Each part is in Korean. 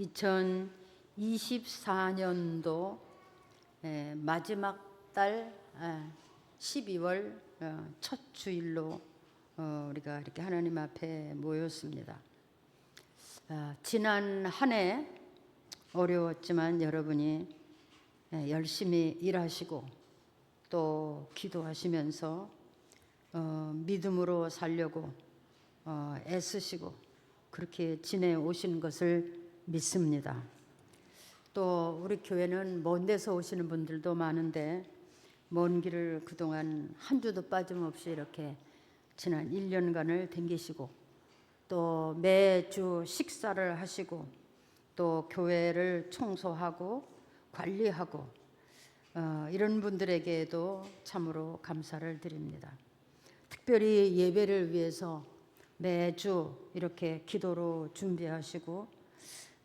2024년도 마지막 달 12월 첫 주일로 우리가 이렇게 하나님 앞에 모였습니다. 지난 한 해 어려웠지만 여러분이 열심히 일하시고 또 기도하시면서 믿음으로 살려고 애쓰시고 그렇게 지내오신 것을 믿습니다. 또 우리 교회는 먼 데서 오시는 분들도 많은데 먼 길을 그동안 한 주도 빠짐없이 이렇게 지난 1년간을 댕기시고 또 매주 식사를 하시고 또 교회를 청소하고 관리하고 이런 분들에게도 참으로 감사를 드립니다. 특별히 예배를 위해서 매주 이렇게 기도로 준비하시고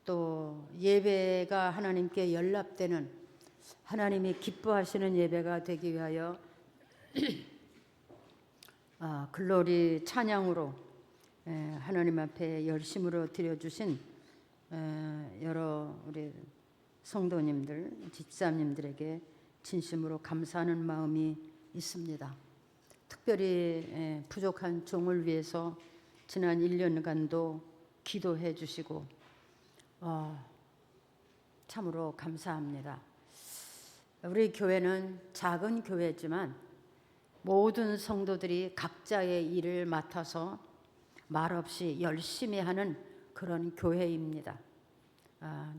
또 예배가 하나님께 연락되는 하나님이 기뻐하시는 예배가 되기 위하여 글로리 찬양으로 하나님 앞에 열심으로 드려주신 여러 우리 성도님들, 집사님들에게 진심으로 감사하는 마음이 있습니다. 특별히 부족한 종을 위해서 지난 1년간도 기도해 주시고 참으로 감사합니다. 우리 교회는 작은 교회지만 모든 성도들이 각자의 일을 맡아서 말없이 열심히 하는 그런 교회입니다.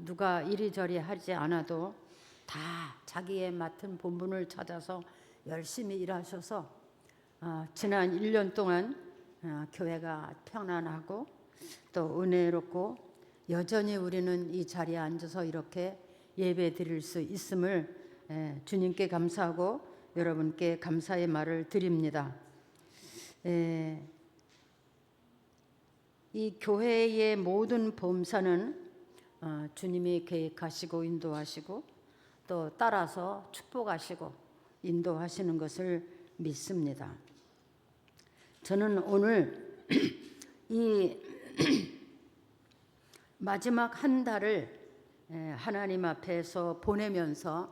누가 이리저리 하지 않아도 다 자기의 맡은 본분을 찾아서 열심히 일하셔서 지난 1년 동안 교회가 평안하고 또 은혜롭고 여전히 우리는 이 자리에 앉아서 이렇게 예배 드릴 수 있음을 주님께 감사하고 여러분께 감사의 말을 드립니다. 이 교회의 모든 범사는 주님이 계획하시고 인도하시고 또 따라서 축복하시고 인도하시는 것을 믿습니다. 저는 오늘 이 마지막 한 달을 하나님 앞에서 보내면서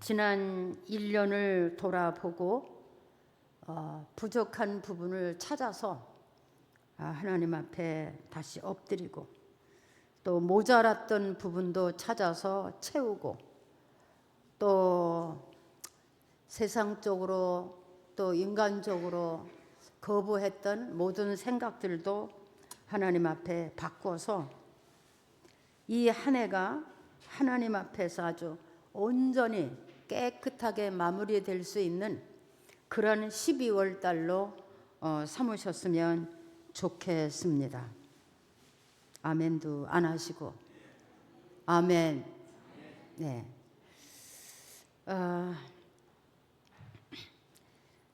지난 1년을 돌아보고 부족한 부분을 찾아서 하나님 앞에 다시 엎드리고 또 모자랐던 부분도 찾아서 채우고 또 세상적으로 또 인간적으로 거부했던 모든 생각들도 하나님 앞에 바꿔서 이 한 해가 하나님 앞에서 아주 온전히 깨끗하게 마무리될 수 있는 그런 12월 달로 삼으셨으면 좋겠습니다. 아멘도 안 하시고 아멘. 네.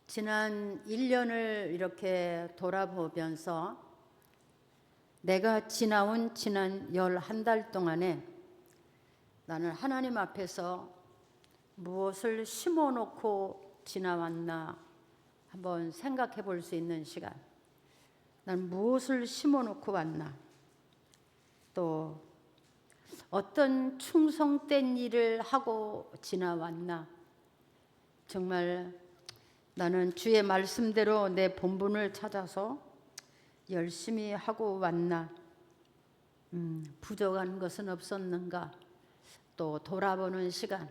지난 1년을 이렇게 돌아보면서 내가 지나온 지난 11달 동안에 나는 하나님 앞에서 무엇을 심어놓고 지나왔나 한번 생각해 볼 수 있는 시간. 난 무엇을 심어놓고 왔나? 또 어떤 충성된 일을 하고 지나왔나? 정말 나는 주의 말씀대로 내 본분을 찾아서 열심히 하고 왔나? 부족한 것은 없었는가? 또 돌아보는 시간.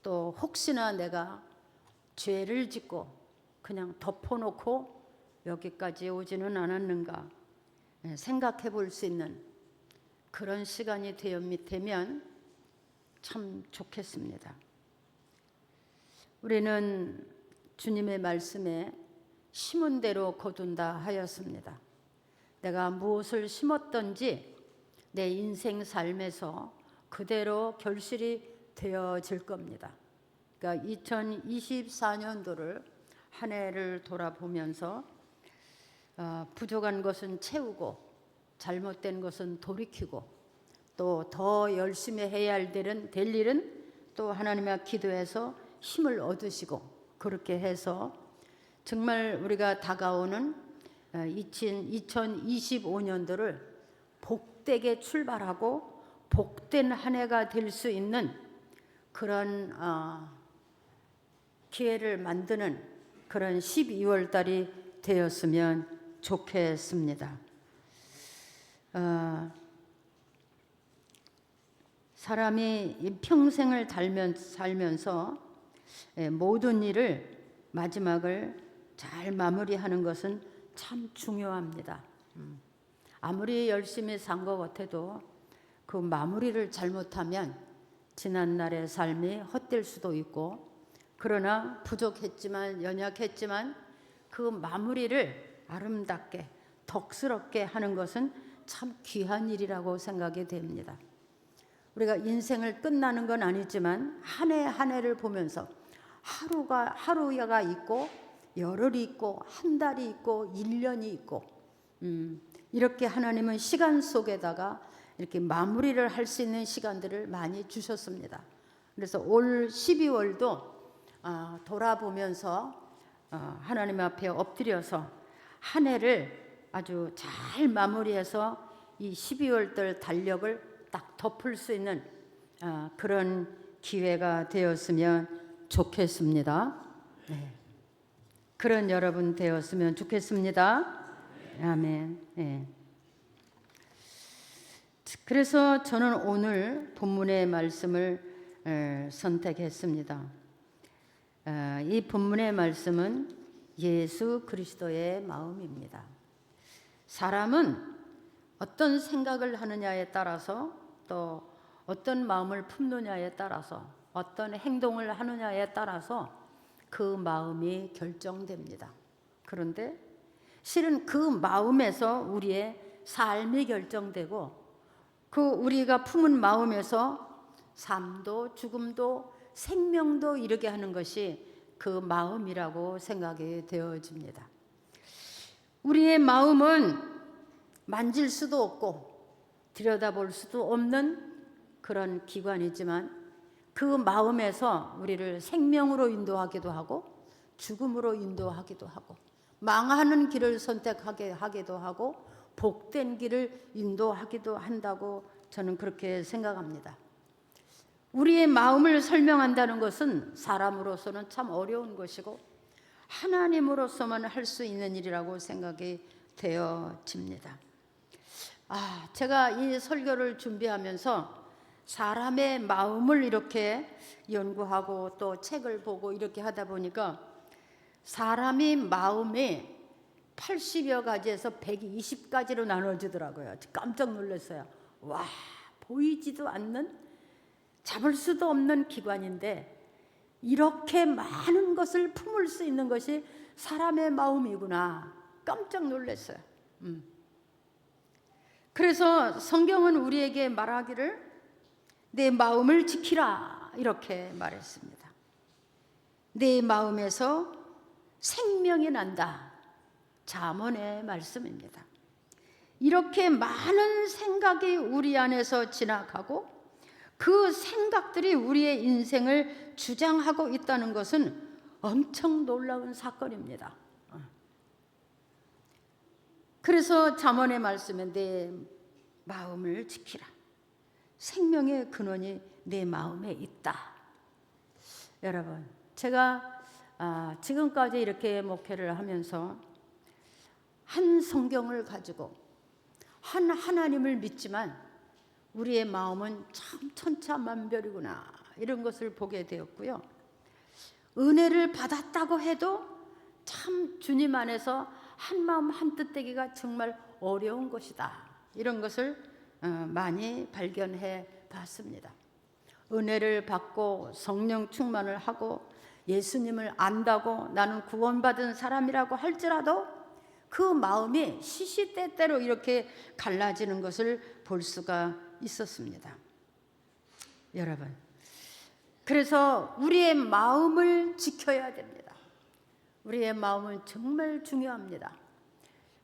또 혹시나 내가 죄를 짓고 그냥 덮어놓고 여기까지 오지는 않았는가? 생각해 볼 수 있는 그런 시간이 되면 참 좋겠습니다. 우리는 주님의 말씀에 심은 대로 거둔다 하였습니다. 내가 무엇을 심었던지 내 인생 삶에서 그대로 결실이 되어질 겁니다. 그러니까 2024년도를 한 해를 돌아보면서 부족한 것은 채우고 잘못된 것은 돌이키고 또 더 열심히 해야 될 일은 또 하나님의 기도해서 힘을 얻으시고 그렇게 해서 정말 우리가 다가오는 2025년도를 복되게 출발하고 복된 한 해가 될 수 있는 그런 기회를 만드는 그런 12월 달이 되었으면 좋겠습니다. 사람이 평생을 살면서 모든 일을 마지막을 잘 마무리하는 것은 참 중요합니다. 아무리 열심히 산 것 같아도 그 마무리를 잘못하면 지난날의 삶이 헛될 수도 있고, 그러나 부족했지만 연약했지만 그 마무리를 아름답게 덕스럽게 하는 것은 참 귀한 일이라고 생각이 됩니다. 우리가 인생을 끝나는 건 아니지만 한 해 한 해를 보면서 하루가 있고 열흘이 있고 한 달이 있고 1년이 있고 이렇게 하나님은 시간 속에다가 이렇게 마무리를 할 수 있는 시간들을 많이 주셨습니다. 그래서 올 12월도 돌아보면서 하나님 앞에 엎드려서 한 해를 아주 잘 마무리해서 이 12월 달 달력을 딱 덮을 수 있는 그런 기회가 되었으면 좋겠습니다. 네. 그런 여러분 되었으면 좋겠습니다. 아멘. 네. 그래서 저는 오늘 본문의 말씀을 선택했습니다. 이 본문의 말씀은 예수 그리스도의 마음입니다. 사람은 어떤 생각을 하느냐에 따라서, 또 어떤 마음을 품느냐에 따라서, 어떤 행동을 하느냐에 따라서 그 마음이 결정됩니다. 그런데 실은 그 마음에서 우리의 삶이 결정되고, 그 우리가 품은 마음에서 삶도 죽음도 생명도 이르게 하는 것이 그 마음이라고 생각이 되어집니다. 우리의 마음은 만질 수도 없고 들여다볼 수도 없는 그런 기관이지만, 그 마음에서 우리를 생명으로 인도하기도 하고 죽음으로 인도하기도 하고 망하는 길을 선택하게 하기도 하고 복된 길을 인도하기도 한다고 저는 그렇게 생각합니다. 우리의 마음을 설명한다는 것은 사람으로서는 참 어려운 것이고 하나님으로서만 할 수 있는 일이라고 생각이 되어집니다. 제가 이 설교를 준비하면서 사람의 마음을 이렇게 연구하고 또 책을 보고 이렇게 하다 보니까 사람이 마음이 80여 가지에서 120가지로 나눠지더라고요. 깜짝 놀랐어요. 와, 보이지도 않는, 잡을 수도 없는 기관인데 이렇게 많은 것을 품을 수 있는 것이 사람의 마음이구나. 깜짝 놀랐어요. 그래서 성경은 우리에게 말하기를 내 마음을 지키라 이렇게 말했습니다. 내 마음에서 생명이 난다. 잠언의 말씀입니다. 이렇게 많은 생각이 우리 안에서 지나가고 그 생각들이 우리의 인생을 주장하고 있다는 것은 엄청 놀라운 사건입니다. 그래서 잠언의 말씀에 내 마음을 지키라. 생명의 근원이 내 마음에 있다. 여러분, 제가 지금까지 이렇게 목회를 하면서 한 성경을 가지고 한 하나님을 믿지만 우리의 마음은 참 천차만별이구나 이런 것을 보게 되었고요. 은혜를 받았다고 해도 참 주님 안에서 한 마음 한 뜻 되기가 정말 어려운 것이다 이런 것을 많이 발견해 봤습니다. 은혜를 받고 성령 충만을 하고 예수님을 안다고 나는 구원받은 사람이라고 할지라도 그 마음이 시시때때로 이렇게 갈라지는 것을 볼 수가 있었습니다. 여러분, 그래서 우리의 마음을 지켜야 됩니다. 우리의 마음은 정말 중요합니다.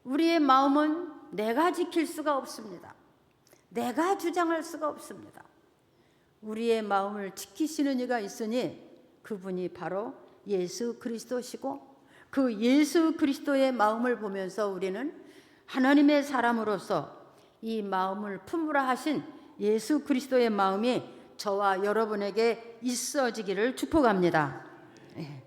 우리의 마음은 내가 지킬 수가 없습니다. 내가 주장할 수가 없습니다. 우리의 마음을 지키시는 이가 있으니 그분이 바로 예수 그리스도시고, 그 예수 그리스도의 마음을 보면서 우리는 하나님의 사람으로서 이 마음을 품으라 하신 예수 그리스도의 마음이 저와 여러분에게 있어지기를 축복합니다. 예.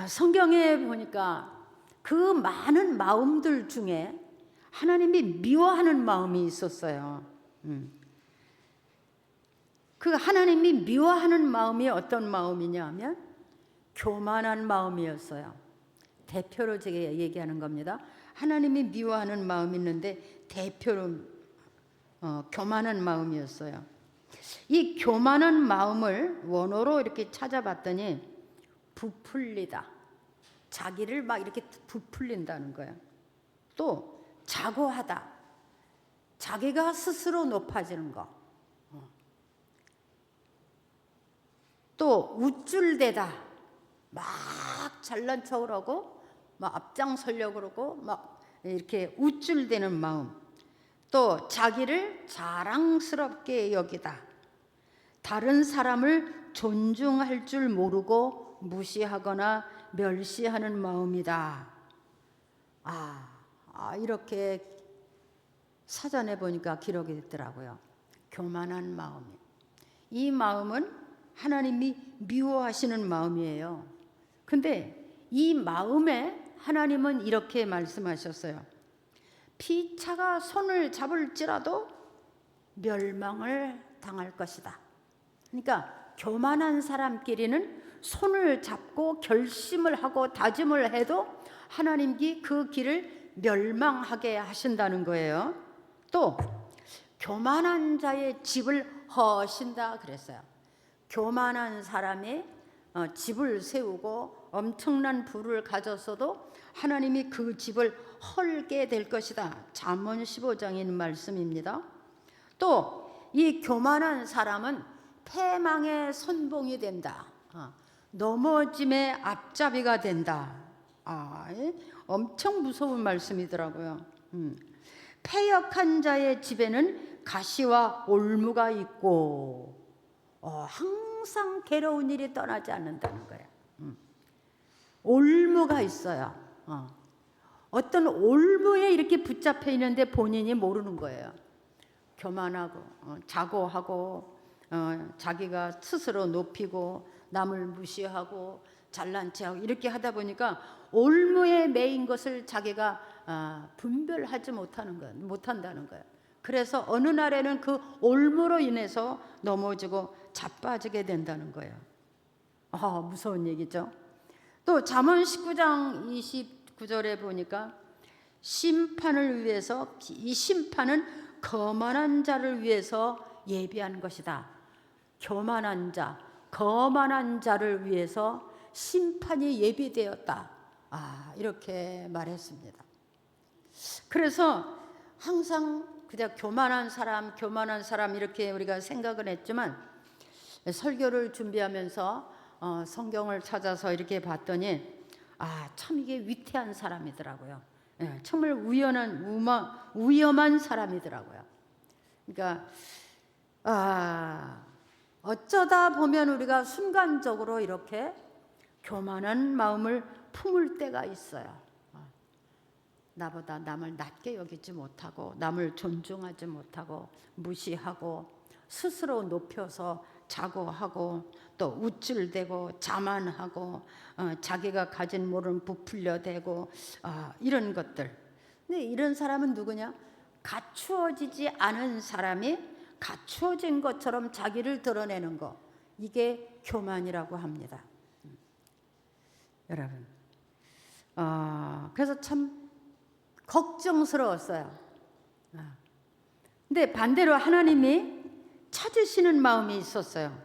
성경에 보니까 그 많은 마음들 중에 하나님이 미워하는 마음이 있었어요. 그 하나님이 미워하는 마음이 어떤 마음이냐 하면 교만한 마음이었어요. 대표로 제가 얘기하는 겁니다. 하나님이 미워하는 마음이 있는데 대표로 교만한 마음이었어요. 이 교만한 마음을 원어로 이렇게 찾아봤더니 부풀리다, 자기를 막 이렇게 부풀린다는 거예요. 또 자고하다, 자기가 스스로 높아지는 거. 또 우쭐대다, 막 잘난 척을 하고 막 앞장서려고 그러고 막 이렇게 우쭐대는 마음. 또 자기를 자랑스럽게 여기다, 다른 사람을 존중할 줄 모르고 무시하거나 멸시하는 마음이다. 이렇게 사전에 보니까 기록이 됐더라고요. 교만한 마음이. 이 마음은 하나님이 미워하시는 마음이에요. 근데 이 마음에 하나님은 이렇게 말씀하셨어요. 피차가 손을 잡을지라도 멸망을 당할 것이다. 그러니까 교만한 사람끼리는 손을 잡고 결심을 하고 다짐을 해도 하나님이 그 길을 멸망하게 하신다는 거예요. 또 교만한 자의 집을 허신다 그랬어요. 교만한 사람이 집을 세우고 엄청난 부를 가졌어도 하나님이 그 집을 헐게 될 것이다. 잠언 15장인 말씀입니다. 또 이 교만한 사람은 패망의 선봉이 된다. 넘어짐의 앞잡이가 된다. 엄청 무서운 말씀이더라고요. 패역한 자의 집에는 가시와 올무가 있고 항상 괴로운 일이 떠나지 않는다는 거예요. 올무가 있어요. 어떤 올무에 이렇게 붙잡혀 있는데 본인이 모르는 거예요. 교만하고 자고하고 자기가 스스로 높이고 남을 무시하고 잘난 체하고 이렇게 하다 보니까 올무에 매인 것을 자기가 분별하지 못한다는 거예요. 그래서 어느 날에는 그 올무로 인해서 넘어지고 자빠지게 된다는 거예요. 무서운 얘기죠. 또 잠언 19장 29절에 보니까 심판을 위해서, 이 심판은 거만한 자를 위해서 예비한 것이다. 교만한 자, 거만한 자를 위해서 심판이 예비되었다. 이렇게 말했습니다. 그래서 항상 그냥 교만한 사람 이렇게 우리가 생각을 했지만 설교를 준비하면서 성경을 찾아서 이렇게 봤더니 참 이게 위태한 사람이더라고요. 정말 위험한 사람이더라고요. 그러니까 어쩌다 보면 우리가 순간적으로 이렇게 교만한 마음을 품을 때가 있어요. 나보다 남을 낮게 여기지 못하고 남을 존중하지 못하고 무시하고 스스로 높여서 자고하고 또 우쭐대고 자만하고 자기가 가진 모른 부풀려대고 이런 것들. 근데 이런 사람은 누구냐? 갖추어지지 않은 사람이 갖추어진 것처럼 자기를 드러내는 거, 이게 교만이라고 합니다. 여러분, 그래서 참 걱정스러웠어요. 근데 반대로 하나님이 찾으시는 마음이 있었어요.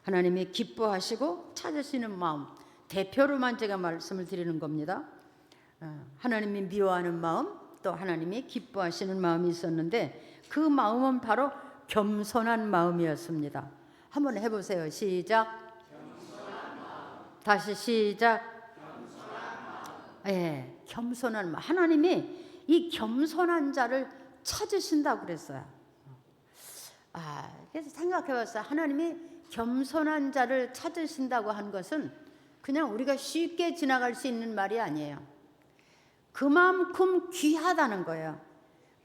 하나님이 기뻐하시고 찾으시는 마음, 대표로만 제가 말씀을 드리는 겁니다. 하나님이 미워하는 마음, 또 하나님이 기뻐하시는 마음이 있었는데 그 마음은 바로 겸손한 마음이었습니다. 한번 해보세요. 시작. 다시 시작. 겸손한 마음. 하나님이 이 겸손한 자를 찾으신다고 그랬어요. 그래서 생각해봤어요. 하나님이 겸손한 자를 찾으신다고 한 것은 그냥 우리가 쉽게 지나갈 수 있는 말이 아니에요. 그만큼 귀하다는 거예요.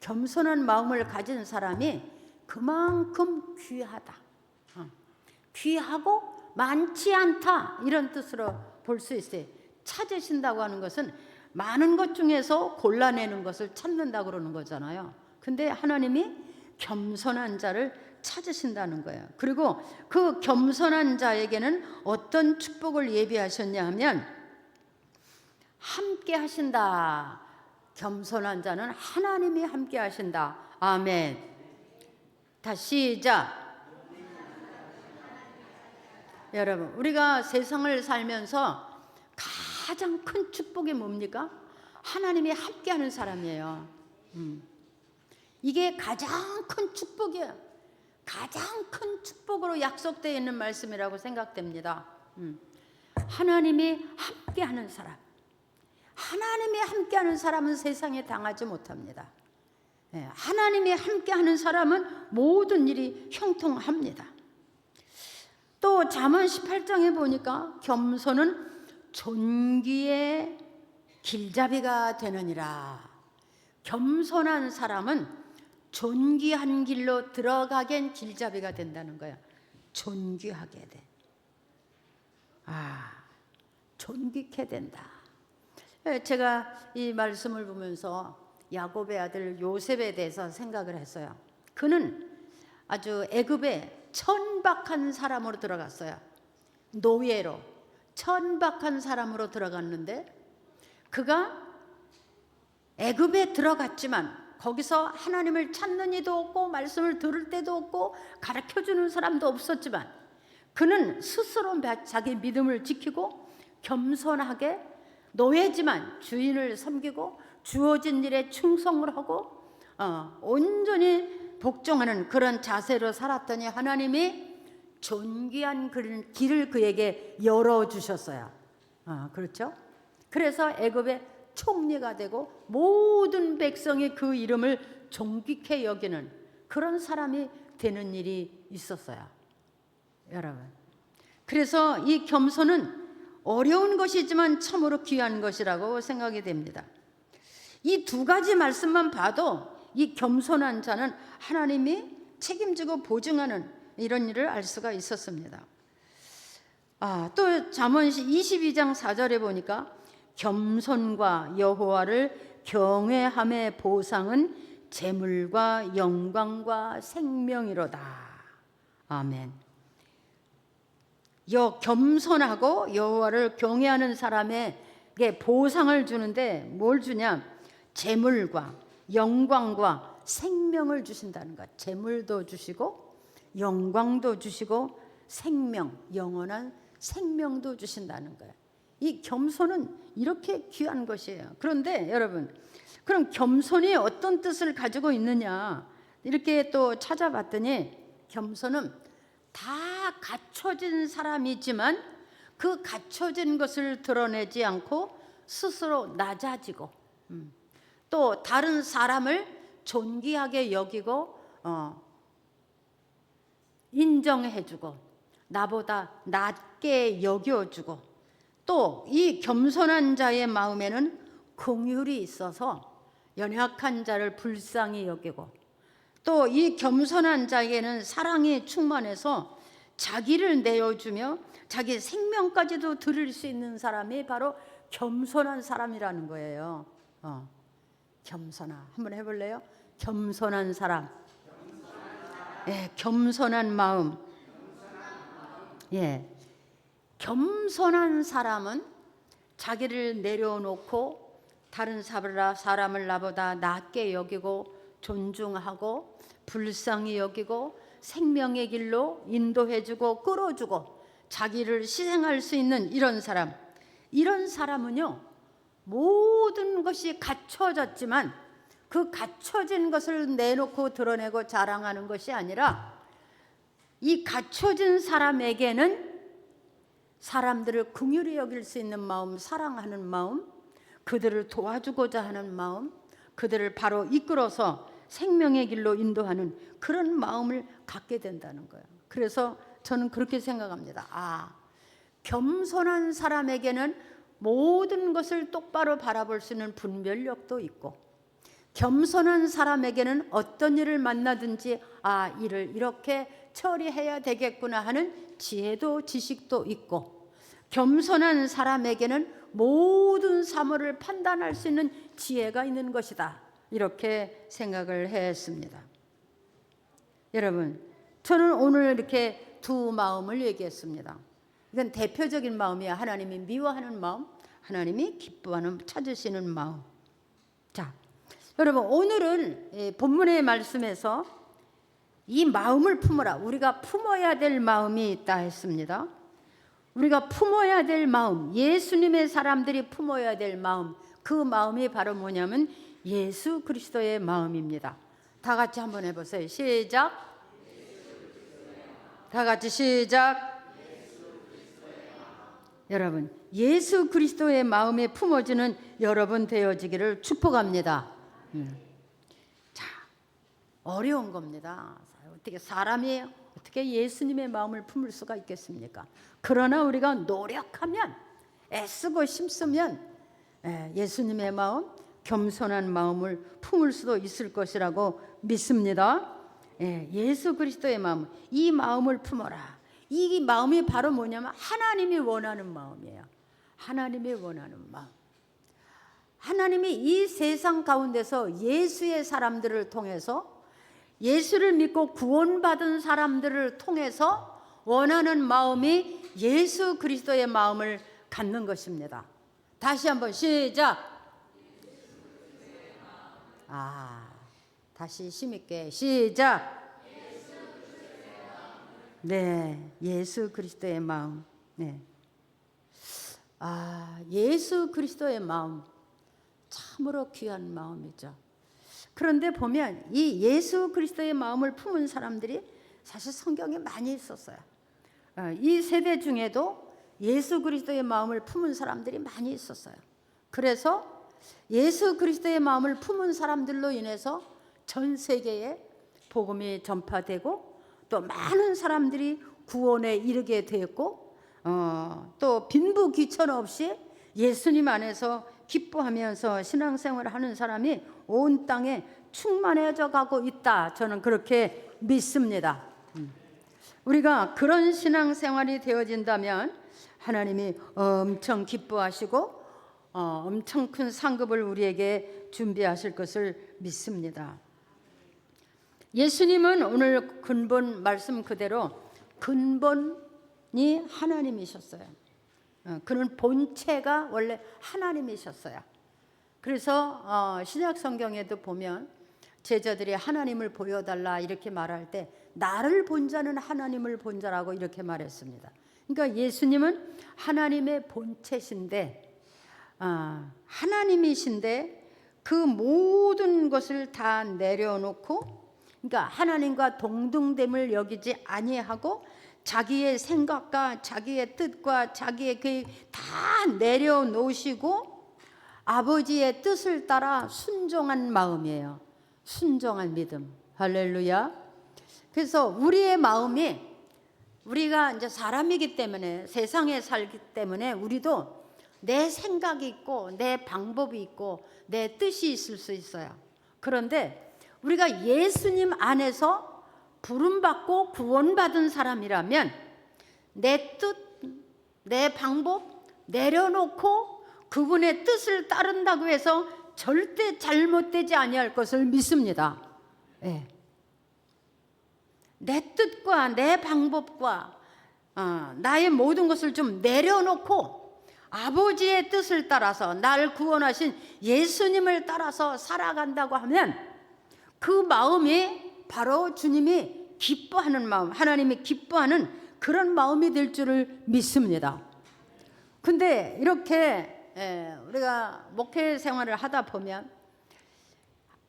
겸손한 마음을 가진 사람이 그만큼 귀하다. 귀하고 많지 않다, 이런 뜻으로 볼 수 있어요. 찾으신다고 하는 것은 많은 것 중에서 골라내는 것을 찾는다고 그러는 거잖아요. 근데 하나님이 겸손한 자를 찾으신다는 거예요. 그리고 그 겸손한 자에게는 어떤 축복을 예비하셨냐 하면 함께 하신다. 겸손한 자는 하나님이 함께 하신다. 아멘. 다시 시작. 여러분, 우리가 세상을 살면서 가장 큰 축복이 뭡니까? 하나님이 함께하는 사람이에요. 이게 가장 큰 축복이에요. 가장 큰 축복으로 약속되어 있는 말씀이라고 생각됩니다. 하나님이 함께하는 사람, 하나님이 함께하는 사람은 세상에 당하지 못합니다. 하나님이 함께하는 사람은 모든 일이 형통합니다. 또 잠언 18장에 보니까 겸손은 존귀의 길잡이가 되느니라. 겸손한 사람은 존귀한 길로 들어가겐 길잡이가 된다는 거야. 존귀하게 돼. 존귀케 된다. 제가 이 말씀을 보면서 야곱의 아들 요셉에 대해서 생각을 했어요. 그는 아주 애굽에 천박한 사람으로 들어갔어요. 노예로 천박한 사람으로 들어갔는데, 그가 애굽에 들어갔지만 거기서 하나님을 찾는 이도 없고 말씀을 들을 때도 없고 가르쳐주는 사람도 없었지만, 그는 스스로 자기 믿음을 지키고 겸손하게 노예지만 주인을 섬기고 주어진 일에 충성을 하고 온전히 복종하는 그런 자세로 살았더니 하나님이 존귀한 길을 그에게 열어주셨어요. 그렇죠? 그래서 애굽의 총리가 되고 모든 백성이 그 이름을 존귀케 여기는 그런 사람이 되는 일이 있었어요. 여러분, 그래서 이 겸손은 어려운 것이지만 참으로 귀한 것이라고 생각이 됩니다. 이 두 가지 말씀만 봐도 이 겸손한 자는 하나님이 책임지고 보증하는 이런 일을 알 수가 있었습니다. 또 잠언 22장 4절에 보니까 겸손과 여호와를 경외함의 보상은 재물과 영광과 생명이로다. 아멘. 겸손하고 여호와를 경외하는 사람에게 보상을 주는데 뭘 주냐? 재물과 영광과 생명을 주신다는 것. 재물도 주시고 영광도 주시고 생명, 영원한 생명도 주신다는 거예요. 이 겸손은 이렇게 귀한 것이에요. 그런데 여러분, 그럼 겸손이 어떤 뜻을 가지고 있느냐, 이렇게 또 찾아봤더니 겸손은 다 갖춰진 사람이지만 그 갖춰진 것을 드러내지 않고 스스로 낮아지고 또 다른 사람을 존귀하게 여기고 인정해주고 나보다 낮게 여겨주고, 또 이 겸손한 자의 마음에는 긍휼이 있어서 연약한 자를 불쌍히 여기고, 또 이 겸손한 자에게는 사랑이 충만해서 자기를 내어주며 자기 생명까지도 드릴 수 있는 사람이 바로 겸손한 사람이라는 거예요. 겸손한, 한번 해볼래요? 겸손한 사람. 겸손한 마음. 겸손한 사람은 자기를 내려놓고 다른 사람을 나보다 낮게 여기고 존중하고 불쌍히 여기고 생명의 길로 인도해주고 끌어주고 자기를 희생할 수 있는 이런 사람. 이런 사람은요, 모든 것이 갖춰졌지만 그 갖춰진 것을 내놓고 드러내고 자랑하는 것이 아니라, 이 갖춰진 사람에게는 사람들을 긍휼히 여길 수 있는 마음, 사랑하는 마음, 그들을 도와주고자 하는 마음, 그들을 바로 이끌어서 생명의 길로 인도하는 그런 마음을 갖게 된다는 거예요. 그래서 저는 그렇게 생각합니다. 겸손한 사람에게는 모든 것을 똑바로 바라볼 수 있는 분별력도 있고, 겸손한 사람에게는 어떤 일을 만나든지 일을 이렇게 처리해야 되겠구나 하는 지혜도 지식도 있고, 겸손한 사람에게는 모든 사물을 판단할 수 있는 지혜가 있는 것이다, 이렇게 생각을 했습니다. 여러분, 저는 오늘 이렇게 두 마음을 얘기했습니다. 이건 대표적인 마음이야. 하나님이 미워하는 마음, 하나님이 기뻐하는, 찾으시는 마음. 자, 여러분, 오늘은 본문의 말씀에서 이 마음을 품어라, 우리가 품어야 될 마음이 있다 했습니다. 우리가 품어야 될 마음, 예수님의 사람들이 품어야 될 마음, 그 마음이 바로 뭐냐면 예수 그리스도의 마음입니다. 다 같이 한번 해보세요. 시작. 다 같이 시작. 여러분, 예수 그리스도의 마음에 품어지는 여러분 되어지기를 축복합니다. 자, 어려운 겁니다. 어떻게 예수님의 마음을 품을 수가 있겠습니까? 그러나 우리가 노력하면, 애쓰고 힘쓰면 예수님의 마음, 겸손한 마음을 품을 수도 있을 것이라고 믿습니다. 예수 그리스도의 마음, 이 마음을 품어라. 이 마음이 바로 뭐냐면 하나님이 원하는 마음이에요. 하나님이 원하는 마음. 하나님이 이 세상 가운데서 예수의 사람들을 통해서, 예수를 믿고 구원받은 사람들을 통해서 원하는 마음이 예수 그리스도의 마음을 갖는 것입니다. 다시 한번 시작. 다시 힘있게 시작. 네, 예수 그리스도의 마음. 네. 예수 그리스도의 마음, 참으로 귀한 마음이죠. 그런데 보면 이 예수 그리스도의 마음을 품은 사람들이 사실 성경에 많이 있었어요. 이 세대 중에도 예수 그리스도의 마음을 품은 사람들이 많이 있었어요. 그래서 예수 그리스도의 마음을 품은 사람들로 인해서 전 세계에 복음이 전파되고, 또 많은 사람들이 구원에 이르게 되었고, 또 빈부귀천 없이 예수님 안에서 기뻐하면서 신앙생활을 하는 사람이 온 땅에 충만해져 가고 있다, 저는 그렇게 믿습니다. 우리가 그런 신앙생활이 되어진다면 하나님이 엄청 기뻐하시고 엄청 큰 상급을 우리에게 준비하실 것을 믿습니다. 예수님은 오늘 근본 말씀 그대로 근본이 하나님이셨어요. 그는 본체가 원래 하나님이셨어요. 그래서 신약 성경에도 보면 제자들이 하나님을 보여달라 이렇게 말할 때 나를 본 자는 하나님을 본 자라고 이렇게 말했습니다. 그러니까 예수님은 하나님의 본체신데, 하나님이신데 그 모든 것을 다 내려놓고, 그러니까 하나님과 동등됨을 여기지 아니하고 자기의 생각과 자기의 뜻과 자기의 계획 다 내려놓으시고 아버지의 뜻을 따라 순종한 마음이에요. 순종한 믿음. 할렐루야. 그래서 우리의 마음이, 우리가 이제 사람이기 때문에, 세상에 살기 때문에 우리도 내 생각이 있고 내 방법이 있고 내 뜻이 있을 수 있어요. 그런데 우리가 예수님 안에서 부름받고 구원받은 사람이라면 내 뜻, 내 방법 내려놓고 그분의 뜻을 따른다고 해서 절대 잘못되지 아니할 것을 믿습니다. 네. 내 뜻과 내 방법과 나의 모든 것을 좀 내려놓고 아버지의 뜻을 따라서, 나를 구원하신 예수님을 따라서 살아간다고 하면 그 마음이 바로 주님이 기뻐하는 마음, 하나님이 기뻐하는 그런 마음이 될 줄을 믿습니다. 근데 이렇게 우리가 목회 생활을 하다 보면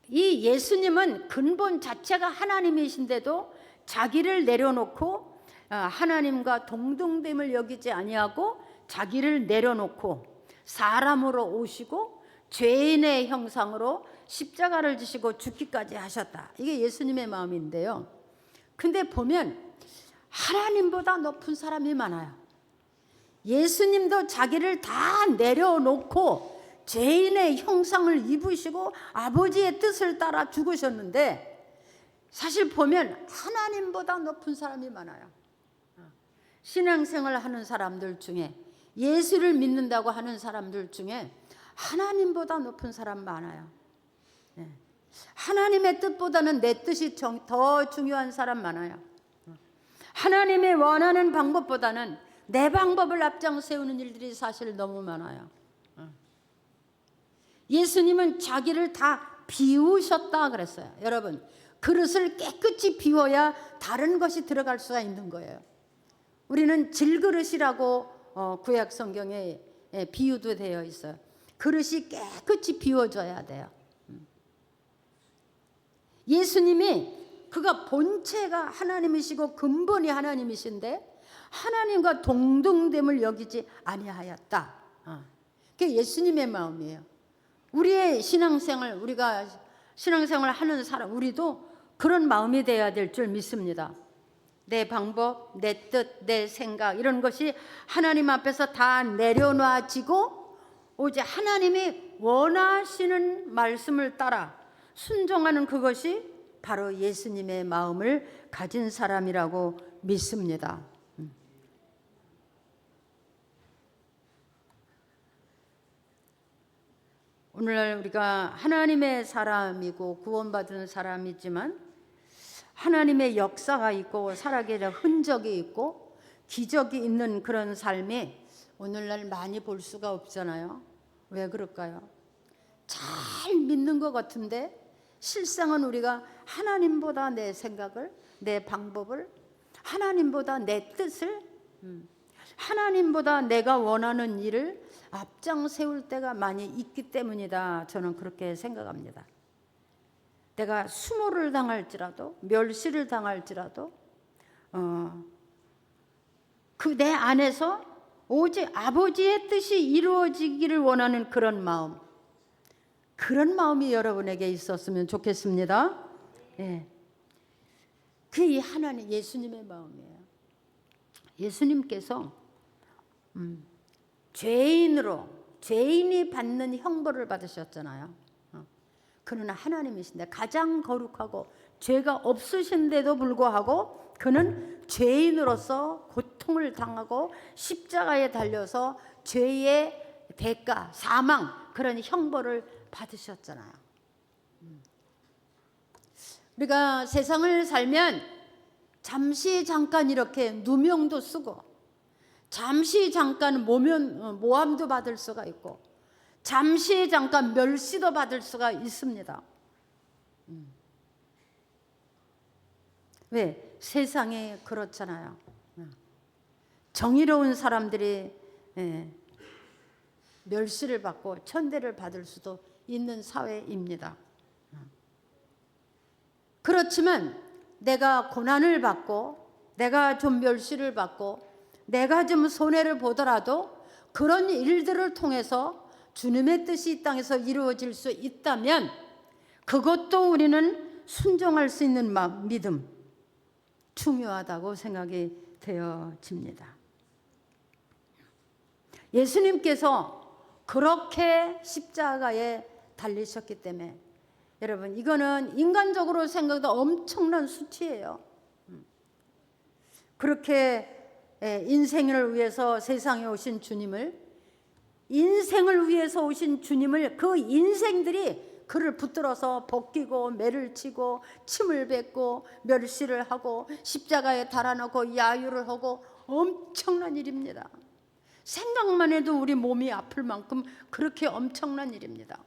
이 예수님은 근본 자체가 하나님이신데도 자기를 내려놓고 하나님과 동등됨을 여기지 아니하고 자기를 내려놓고 사람으로 오시고 죄인의 형상으로 십자가를 지시고 죽기까지 하셨다. 이게 예수님의 마음인데요. 근데 보면 하나님보다 높은 사람이 많아요. 예수님도 자기를 다 내려놓고 죄인의 형상을 입으시고 아버지의 뜻을 따라 죽으셨는데, 사실 보면 하나님보다 높은 사람이 많아요. 신앙생활 하는 사람들 중에, 예수를 믿는다고 하는 사람들 중에 하나님보다 높은 사람 많아요. 하나님의 뜻보다는 내 뜻이 더 중요한 사람 많아요. 하나님의 원하는 방법보다는 내 방법을 앞장 세우는 일들이 사실 너무 많아요. 예수님은 자기를 다 비우셨다 그랬어요. 여러분, 그릇을 깨끗이 비워야 다른 것이 들어갈 수가 있는 거예요. 우리는 질그릇이라고 구약 성경에 비유도 되어 있어요. 그릇이 깨끗이 비워져야 돼요. 예수님이 그가 본체가 하나님이시고 근본이 하나님이신데 하나님과 동등됨을 여기지 아니하였다. 그게 예수님의 마음이에요. 우리의 신앙생활, 우리가 신앙생활 하는 사람, 우리도 그런 마음이 돼야 될 줄 믿습니다. 내 방법, 내 뜻, 내 생각, 이런 것이 하나님 앞에서 다 내려놔지고 오직 하나님이 원하시는 말씀을 따라 순종하는 그것이 바로 예수님의 마음을 가진 사람이라고 믿습니다. 오늘날 우리가 하나님의 사람이고 구원받은 사람이지만 하나님의 역사가 있고 살아계신 흔적이 있고 기적이 있는 그런 삶이 오늘날 많이 볼 수가 없잖아요. 왜 그럴까요? 잘 믿는 것 같은데 실상은 우리가 하나님보다 내 생각을, 내 방법을, 하나님보다 내 뜻을, 하나님보다 내가 원하는 일을 앞장 세울 때가 많이 있기 때문이다. 저는 그렇게 생각합니다. 내가 수모를 당할지라도, 멸시를 당할지라도 그 내 안에서 오직 아버지의 뜻이 이루어지기를 원하는 그런 마음, 그런 마음이 여러분에게 있었으면 좋겠습니다. 예. 그게 하나님, 예수님의 마음이에요. 예수님께서 죄인이 받는 형벌을 받으셨잖아요. 그는 하나님이신데 가장 거룩하고 죄가 없으신데도 불구하고 그는 죄인으로서 고통을 당하고 십자가에 달려서 죄의 대가, 사망, 그런 형벌을 받으셨잖아요. 우리가 세상을 살면 잠시 잠깐 이렇게 누명도 쓰고 잠시 잠깐 모함도 받을 수가 있고 잠시 잠깐 멸시도 받을 수가 있습니다. 왜? 세상이 그렇잖아요. 정의로운 사람들이 멸시를 받고 천대를 받을 수도 있는 사회입니다. 그렇지만 내가 고난을 받고 내가 좀 멸시를 받고 내가 좀 손해를 보더라도 그런 일들을 통해서 주님의 뜻이 이 땅에서 이루어질 수 있다면 그것도 우리는 순종할 수 있는 믿음, 중요하다고 생각이 되어집니다. 예수님께서 그렇게 십자가에 달리셨기 때문에 여러분, 이거는 인간적으로 생각도 엄청난 수치예요. 그렇게 인생을 위해서 세상에 오신 주님을, 인생을 위해서 오신 주님을 그 인생들이 그를 붙들어서 벗기고 매를 치고 침을 뱉고 멸시를 하고 십자가에 달아놓고 야유를 하고 엄청난 일입니다. 생각만 해도 우리 몸이 아플 만큼 그렇게 엄청난 일입니다.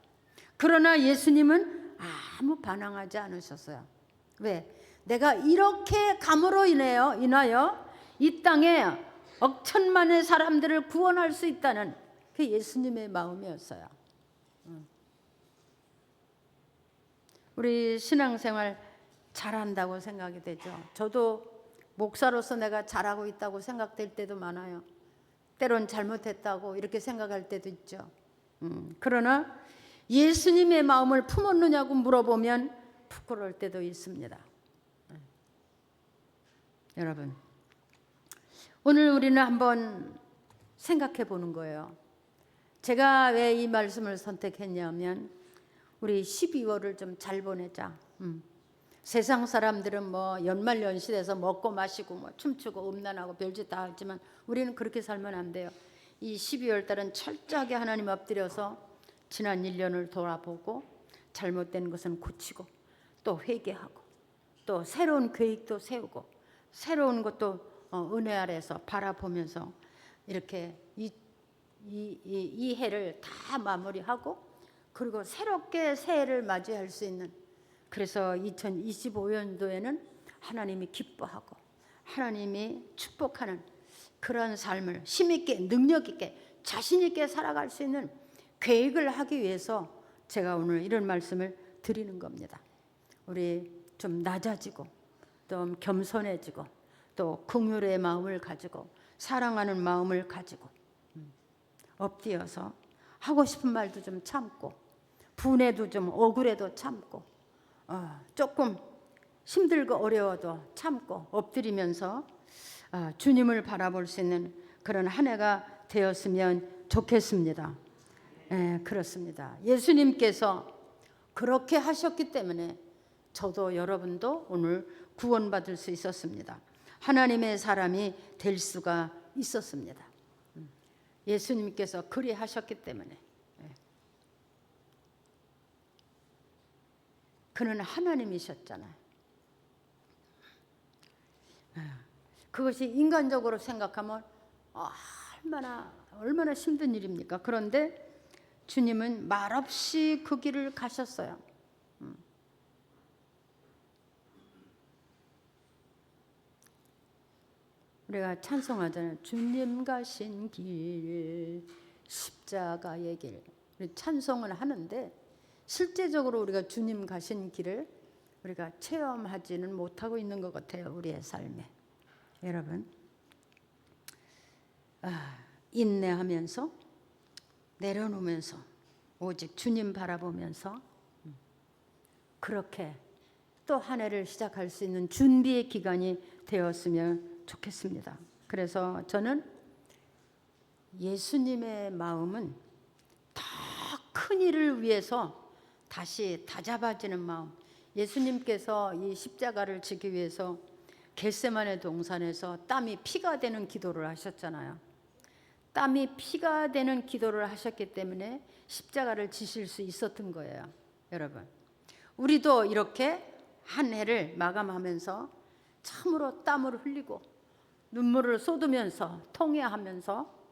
그러나 예수님은 아무 반항하지 않으셨어요. 왜? 내가 이렇게 감으로 인하여 이 땅에 억천만의 사람들을 구원할 수 있다는 그 예수님의 마음이었어요. 우리 신앙생활 잘한다고 생각이 되죠. 저도 목사로서 내가 잘하고 있다고 생각될 때도 많아요. 때론 잘못했다고 이렇게 생각할 때도 있죠. 그러나 예수님의 마음을 품었느냐고 물어보면 부끄러울 때도 있습니다. 여러분, 오늘 우리는 한번 생각해 보는 거예요. 제가 왜 이 말씀을 선택했냐면 우리 12월을 좀 잘 보내자. 세상 사람들은 뭐 연말연시돼서 먹고 마시고 뭐 춤추고 음란하고 별짓 다 하지만 우리는 그렇게 살면 안 돼요. 이 12월 달은 철저하게 하나님 엎드려서 지난 1년을 돌아보고 잘못된 것은 고치고 또 회개하고 또 새로운 계획도 세우고 새로운 것도 은혜 아래서 바라보면서 이렇게 이 해를 다 마무리하고 그리고 새롭게 새해를 맞이할 수 있는, 그래서 2025년도에는 하나님이 기뻐하고 하나님이 축복하는 그런 삶을 힘있게 능력있게 자신있게 살아갈 수 있는 계획을 하기 위해서 제가 오늘 이런 말씀을 드리는 겁니다. 우리 좀 낮아지고 또 겸손해지고 또 긍휼의 마음을 가지고 사랑하는 마음을 가지고 엎드려서 하고 싶은 말도 좀 참고 분해도 좀 억울해도 참고 조금 힘들고 어려워도 참고 엎드리면서 주님을 바라볼 수 있는 그런 한 해가 되었으면 좋겠습니다. 그렇습니다. 예수님께서 그렇게 하셨기 때문에 저도 여러분도 오늘 구원받을 수 있었습니다. 하나님의 사람이 될 수가 있었습니다. 예수님께서 그리 하셨기 때문에. 그는 하나님이셨잖아요. 그것이 인간적으로 생각하면 얼마나 힘든 일입니까? 그런데 주님은 말없이 그 길을 가셨어요. 우리가 찬송하잖아요. 주님 가신 길, 십자가의 길. 찬송을 하는데 실제적으로 우리가 주님 가신 길을 우리가 체험하지는 못하고 있는 것 같아요. 우리의 삶에. 여러분, 인내하면서 내려놓으면서 오직 주님 바라보면서 그렇게 또 한 해를 시작할 수 있는 준비의 기간이 되었으면 좋겠습니다. 그래서 저는 예수님의 마음은 더 큰 일을 위해서 다시 다잡아지는 마음. 예수님께서 이 십자가를 지기 위해서 겟세마네 동산에서 땀이 피가 되는 기도를 하셨잖아요. 땀이 피가 되는 기도를 하셨기 때문에 십자가를 지실 수 있었던 거예요. 여러분, 우리도 이렇게 한 해를 마감하면서 참으로 땀을 흘리고 눈물을 쏟으면서 통회하면서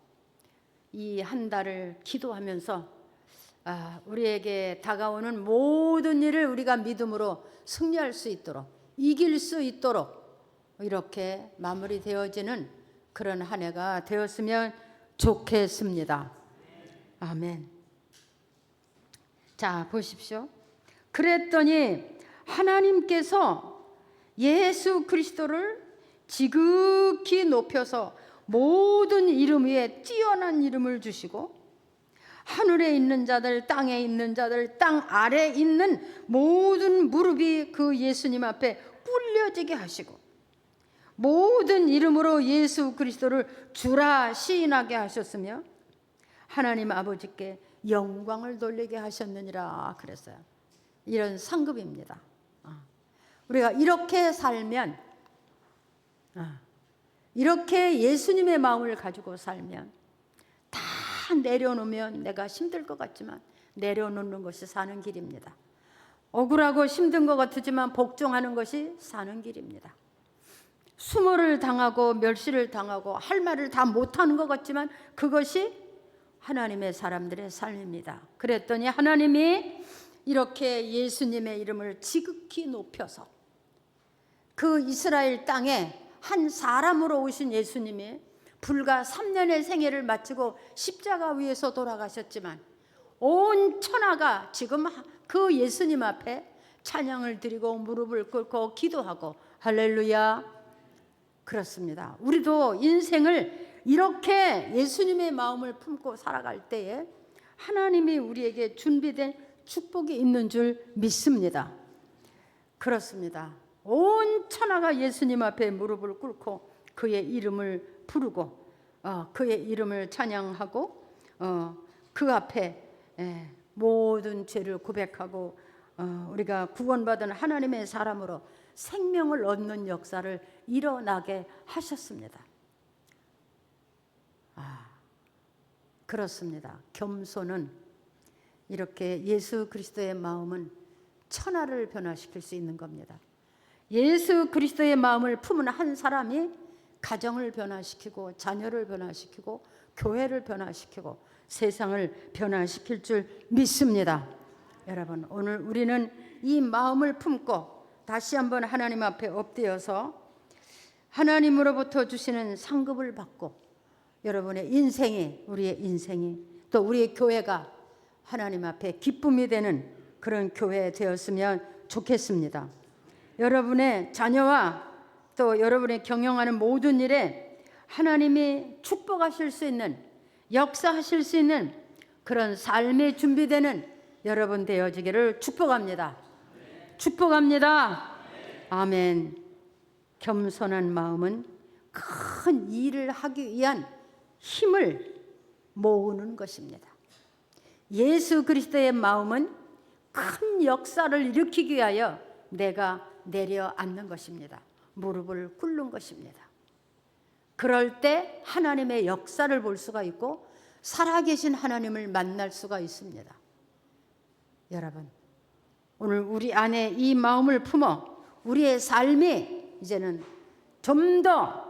이 한 달을 기도하면서 우리에게 다가오는 모든 일을 우리가 믿음으로 승리할 수 있도록 이길 수 있도록 이렇게 마무리되어지는 그런 한 해가 되었으면 좋겠습니다. 아멘. 자, 보십시오. 그랬더니 하나님께서 예수 그리스도를 지극히 높여서 모든 이름 위에 뛰어난 이름을 주시고 하늘에 있는 자들, 땅에 있는 자들, 땅 아래에 있는 모든 무릎이 그 예수님 앞에 꿇려지게 하시고 모든 이름으로 예수 그리스도를 주라 시인하게 하셨으며 하나님 아버지께 영광을 돌리게 하셨느니라 그랬어요. 이런 상급입니다. 우리가 이렇게 살면, 이렇게 예수님의 마음을 가지고 살면, 다 내려놓으면 내가 힘들 것 같지만 내려놓는 것이 사는 길입니다. 억울하고 힘든 것 같지만 복종하는 것이 사는 길입니다. 수모를 당하고 멸시를 당하고 할 말을 다 못하는 것 같지만 그것이 하나님의 사람들의 삶입니다. 그랬더니 하나님이 이렇게 예수님의 이름을 지극히 높여서 그 이스라엘 땅에 한 사람으로 오신 예수님이 불과 3년의 생애를 마치고 십자가 위에서 돌아가셨지만 온 천하가 지금 그 예수님 앞에 찬양을 드리고 무릎을 꿇고 기도하고 할렐루야. 그렇습니다. 우리도 인생을 이렇게 예수님의 마음을 품고 살아갈 때에 하나님이 우리에게 준비된 축복이 있는 줄 믿습니다. 그렇습니다. 온 천하가 예수님 앞에 무릎을 꿇고 그의 이름을 부르고 그의 이름을 찬양하고 그 앞에 모든 죄를 고백하고 우리가 구원받은 하나님의 사람으로 생명을 얻는 역사를 일어나게 하셨습니다. 그렇습니다. 겸손은 이렇게 예수 그리스도의 마음은 천하를 변화시킬 수 있는 겁니다. 예수 그리스도의 마음을 품은 한 사람이 가정을 변화시키고 자녀를 변화시키고 교회를 변화시키고 세상을 변화시킬 줄 믿습니다. 여러분, 오늘 우리는 이 마음을 품고 다시 한번 하나님 앞에 엎드려서 하나님으로부터 주시는 상급을 받고 여러분의 인생이, 우리의 인생이, 또 우리의 교회가 하나님 앞에 기쁨이 되는 그런 교회 되었으면 좋겠습니다. 여러분의 자녀와 또 여러분의 경영하는 모든 일에 하나님이 축복하실 수 있는, 역사하실 수 있는 그런 삶이 준비되는 여러분 되어지기를 축복합니다. 축복합니다. 아멘. 겸손한 마음은 큰 일을 하기 위한 힘을 모으는 것입니다. 예수 그리스도의 마음은 큰 역사를 일으키기 위하여 내가 내려앉는 것입니다. 무릎을 꿇는 것입니다. 그럴 때 하나님의 역사를 볼 수가 있고 살아계신 하나님을 만날 수가 있습니다. 여러분, 오늘 우리 안에 이 마음을 품어 우리의 삶이 이제는 좀 더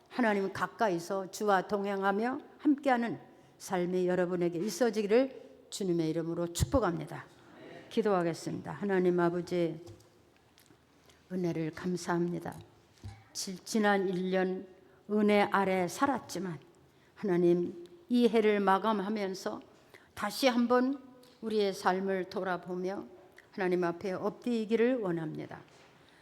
하나님 가까이서 주와 동행하며 함께하는 삶이 여러분에게 있어지기를 주님의 이름으로 축복합니다. 기도하겠습니다. 하나님 아버지, 은혜를 감사합니다. 지난 1년 은혜 아래 살았지만 하나님, 이 해를 마감하면서 다시 한번 우리의 삶을 돌아보며 하나님 앞에 엎드리기를 원합니다.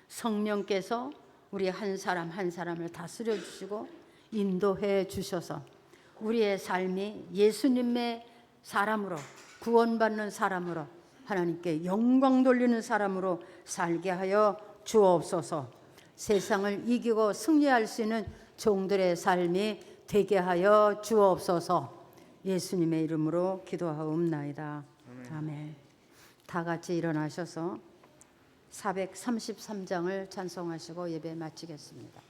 성령께서 우리 한 사람 한 사람을 다스려 주시고 인도해 주셔서 우리의 삶이 예수님의 사람으로, 구원받는 사람으로, 하나님께 영광 돌리는 사람으로 살게 하여 주옵소서. 세상을 이기고 승리할 수 있는 종들의 삶이 되게 하여 주옵소서. 예수님의 이름으로 기도하옵나이다. 아멘. 다 같이 일어나셔서 433장을 찬송하시고 예배 마치겠습니다.